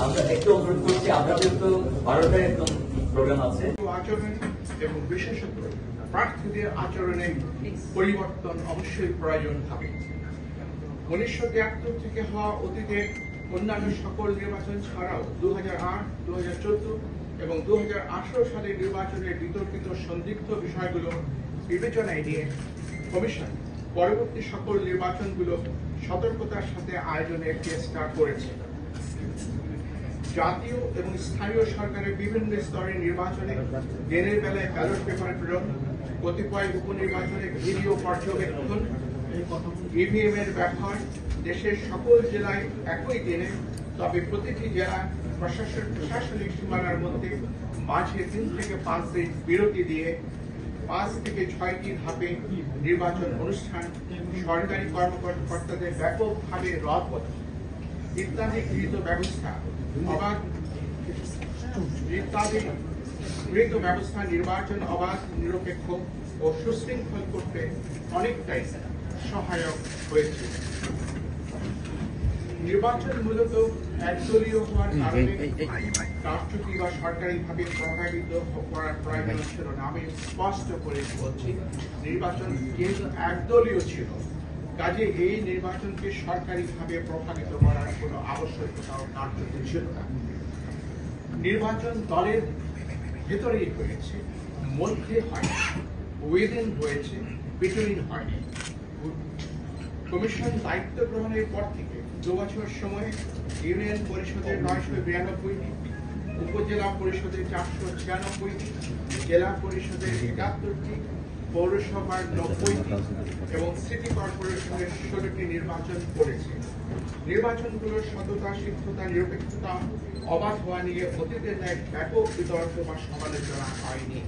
আমরা একটু অনুরোধ করছি, আপনাদের তো 12টায় একদম প্রোগ্রাম আছে। আচরণ এবং বিশেষত প্রার্থীদের আচরণে পরিবর্তন অবশ্যই প্রয়োজন হবে। 1973 থেকে হওয়া অতীতের অন্যান্য সকল নির্বাচন ছাড়াও 2008, 2014 এবং 2018 সালের নির্বাচনের বিতর্কিত সন্দিগ্ধ বিষয়গুলো বিবেচনায় নিয়ে কমিশন পরবর্তী সকল নির্বাচনগুলো সতর্কতার সাথে আয়োজনের চেষ্টা করেছে। জাতীয় এবং স্থানীয় সরকারের বিভিন্ন স্তরের নির্বাচনে দিনের বেলায় ব্যালট পেপার প্রেরণ, কতিপয় উপনির্বাচনে ভিডিও পর্যবেক্ষণ, ইভিএম এর ব্যবহার, দেশের সকল জেলায় একই দিনে, তবে প্রতিটি জেলায় প্রশাসনিক সীমানার মধ্যে মাঝে 3 থেকে 5 দিন বিরতি দিয়ে 5 থেকে 6টি ধাপে নির্বাচন অনুষ্ঠান, সরকারি কর্মকর্তাদের ব্যাপকভাবে রদবদল ইত্যাদি গৃহীত ব্যবস্থা নির্বাচন অবাধ, নিরপেক্ষ ও সুশৃঙ্খল করতে অনেকটাই সহায়ক হয়েছে। নির্বাচন মূলত একদলীয় হওয়ার কারণে রাষ্ট্রপতি বা সরকারিভাবে প্রভাবিত করার প্রয়োজন ছিল না। আমি স্পষ্ট করে বলছি, নির্বাচন যেহেতু একদলীয় ছিল, কাজে এই নির্বাচনকে সরকারিভাবে প্রভাবিত করার কোনো আবশ্যকতাও কার্যত ছিল না। নির্বাচন দলের ভেতরেই হয়েছে, মধ্যে হয়নি, উইদিন হয়েছে, বিটুইন হয়নি। কমিশন দায়িত্ব গ্রহণের পর থেকে 2 বছর সময়ে ইউনিয়ন পরিষদের 992টি, উপজেলা পরিষদের 496টি, জেলা পরিষদের 71টি, পৌরসভার 90টি এবং সিটি কর্পোরেশনের 16টি নির্বাচন করেছে। নির্বাচনগুলোর সততা, সিদ্ধতা, নিরপেক্ষতা, অবাধ হওয়া নিয়ে অতীতের ন্যায় ব্যাপক বিতর্ক বা সমালোচনা হয়নি।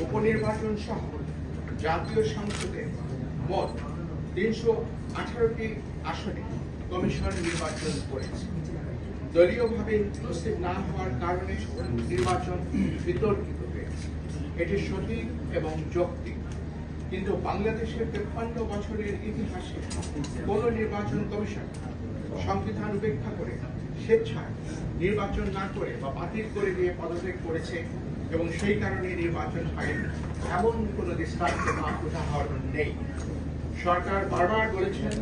উপনির্বাচন সহ জাতীয় সংসদে মোট 318টি আসনে কমিশন নির্বাচন করেছে। দলীয়ভাবে উপস্থিত না হওয়ার কারণে নির্বাচন বিতর্কিত হয়েছে। এটি সঠিক এবং যৌক্তিক, কিন্তু বাংলাদেশের 53 বছরের ইতিহাসে কোন নির্বাচন কমিশন সংবিধান উপেক্ষা করে স্বেচ্ছায় নির্বাচন না করে বা বাতিল করে দিয়ে পদত্যাগ করেছে এবং সেই কারণে নির্বাচন হয়নি এমন কোন দৃষ্টান্ত বা উদাহরণ নেই। সরকার বারবার বলেছেন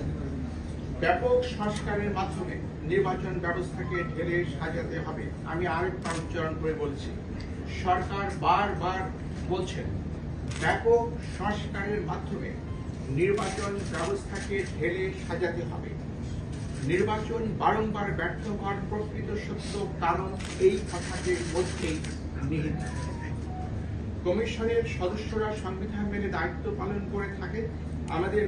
ব্যাপক সংস্কারের মাধ্যমে নির্বাচন ব্যবস্থাকে ঢেলে সাজাতে হবে। আমি আরেকবার উচ্চারণ করে বলছি, সরকার বারবার বলছেন ব্যাপক সংস্কারের মাধ্যমে নির্বাচন ব্যবস্থাকে ঢেলে সাজাতে হবে। নির্বাচন বারংবার ব্যর্থ হওয়ার প্রকৃত সত্য কারণ এই কথাটির মধ্যেই নিহিত। কমিশনের সদস্যরা সংবিধান মেনে দায়িত্ব পালন করে থাকে। আমাদের